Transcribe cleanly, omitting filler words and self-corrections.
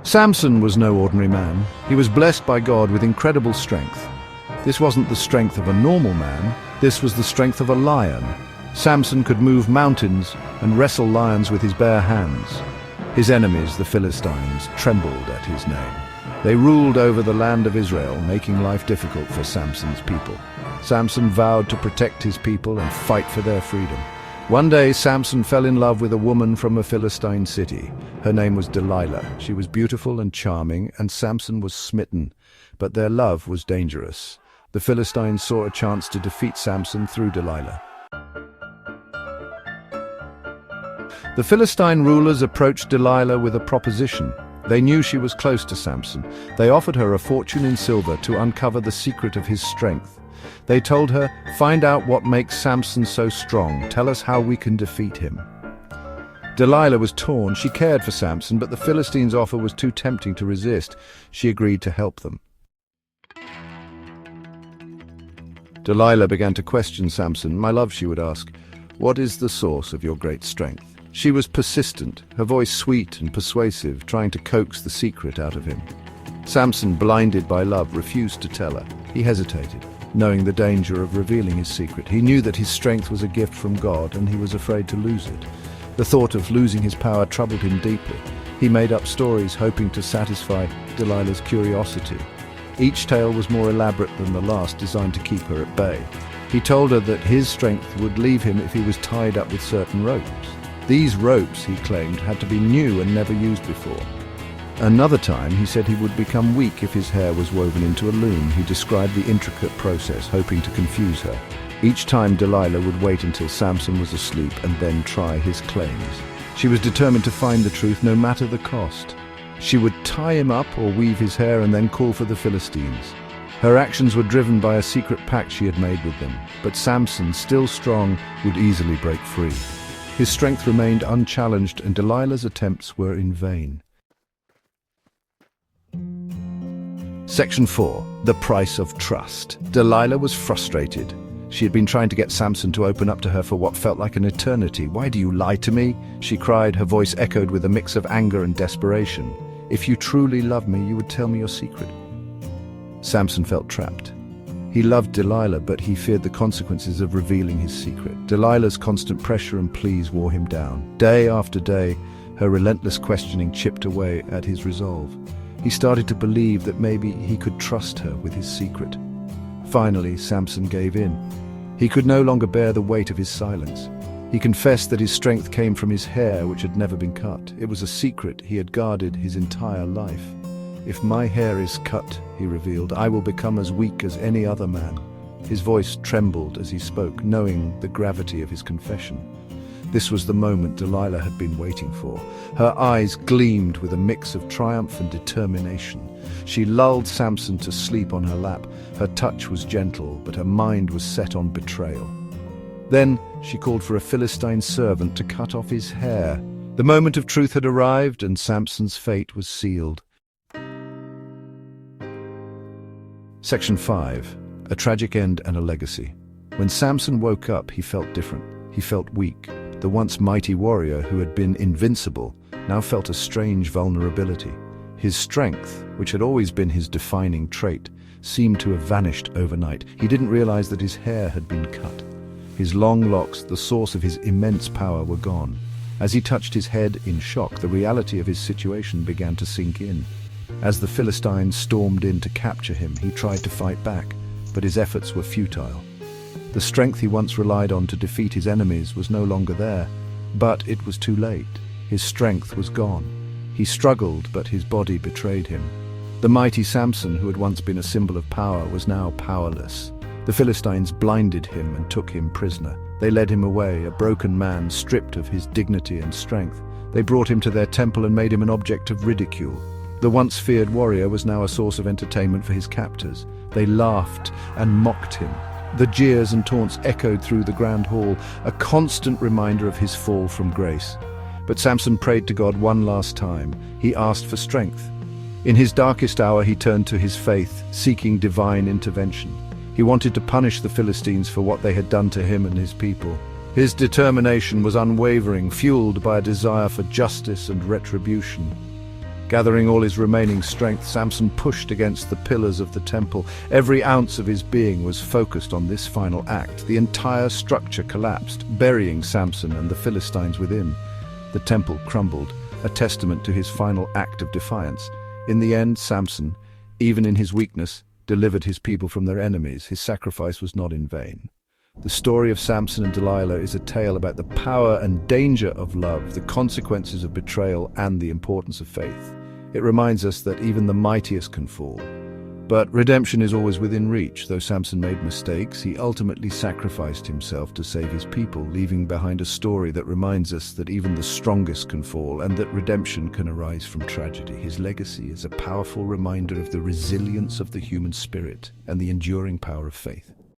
Samson was no ordinary man. He was blessed by God with incredible strength. This wasn't the strength of a normal man, this was the strength of a lion. Samson could move mountains and wrestle lions with his bare hands. His enemies, the Philistines, trembled at his name. They ruled over the land of Israel, making life difficult for Samson's people. Samson vowed to protect his people and fight for their freedom. One day, Samson fell in love with a woman from a Philistine city. Her name was Delilah. She was beautiful and charming, and Samson was smitten. But their love was dangerous. The Philistines saw a chance to defeat Samson through Delilah. The Philistine rulers approached Delilah with a proposition. They knew she was close to Samson. They offered her a fortune in silver to uncover the secret of his strength. They told her, "Find out what makes Samson so strong. Tell us how we can defeat him." Delilah was torn. She cared for Samson, but the Philistines' offer was too tempting to resist. She agreed to help them. Delilah began to question Samson. "My love," she would ask, "what is the source of your great strength?" She was persistent, her voice sweet and persuasive, trying to coax the secret out of him. Samson, blinded by love, refused to tell her. He hesitated, knowing the danger of revealing his secret. He knew that his strength was a gift from God, and he was afraid to lose it. The thought of losing his power troubled him deeply. He made up stories, hoping to satisfy Delilah's curiosity. Each tale was more elaborate than the last, designed to keep her at bay. He told her that his strength would leave him if he was tied up with certain ropes. These ropes, he claimed, had to be new and never used before. Another time, he said he would become weak if his hair was woven into a loom. He described the intricate process, hoping to confuse her. Each time, Delilah would wait until Samson was asleep and then try his claims. She was determined to find the truth no matter the cost. She would tie him up or weave his hair and then call for the Philistines. Her actions were driven by a secret pact she had made with them. But Samson, still strong, would easily break free. His strength remained unchallenged, and Delilah's attempts were in vain. Section 4. The Price of Trust. Delilah was frustrated. She had been trying to get Samson to open up to her for what felt like an eternity. "Why do you lie to me?" she cried. Her voice echoed with a mix of anger and desperation. "If you truly loved me, you would tell me your secret." Samson felt trapped. He loved Delilah, but he feared the consequences of revealing his secret. Delilah's constant pressure and pleas wore him down. Day after day, her relentless questioning chipped away at his resolve. He started to believe that maybe he could trust her with his secret. Finally, Samson gave in. He could no longer bear the weight of his silence. He confessed that his strength came from his hair, which had never been cut. It was a secret he had guarded his entire life. "If my hair is cut," he revealed, "I will become as weak as any other man." His voice trembled as he spoke, knowing the gravity of his confession. This was the moment Delilah had been waiting for. Her eyes gleamed with a mix of triumph and determination. She lulled Samson to sleep on her lap. Her touch was gentle, but her mind was set on betrayal. Then she called for a Philistine servant to cut off his hair. The moment of truth had arrived, and Samson's fate was sealed. Section 5. A Tragic End and a Legacy. When Samson woke up, he felt different. He felt weak. The once mighty warrior who had been invincible now felt a strange vulnerability. His strength, which had always been his defining trait, seemed to have vanished overnight. He didn't realize that his hair had been cut. His long locks, the source of his immense power, were gone. As he touched his head in shock, the reality of his situation began to sink in. As the Philistines stormed in to capture him, he tried to fight back, but his efforts were futile. The strength he once relied on to defeat his enemies was no longer there, but it was too late. His strength was gone. He struggled, but his body betrayed him. The mighty Samson, who had once been a symbol of power, was now powerless. The Philistines blinded him and took him prisoner. They led him away, a broken man, stripped of his dignity and strength. They brought him to their temple and made him an object of ridicule. The once feared warrior was now a source of entertainment for his captors. They laughed and mocked him. The jeers and taunts echoed through the grand hall, a constant reminder of his fall from grace. But Samson prayed to God one last time. He asked for strength. In his darkest hour, he turned to his faith, seeking divine intervention. He wanted to punish the Philistines for what they had done to him and his people. His determination was unwavering, fueled by a desire for justice and retribution. Gathering all his remaining strength, Samson pushed against the pillars of the temple. Every ounce of his being was focused on this final act. The entire structure collapsed, burying Samson and the Philistines within. The temple crumbled, a testament to his final act of defiance. In the end, Samson, even in his weakness, delivered his people from their enemies. His sacrifice was not in vain. The story of Samson and Delilah is a tale about the power and danger of love, the consequences of betrayal, and the importance of faith. It reminds us that even the mightiest can fall. But redemption is always within reach. Though Samson made mistakes, he ultimately sacrificed himself to save his people, leaving behind a story that reminds us that even the strongest can fall and that redemption can arise from tragedy. His legacy is a powerful reminder of the resilience of the human spirit and the enduring power of faith.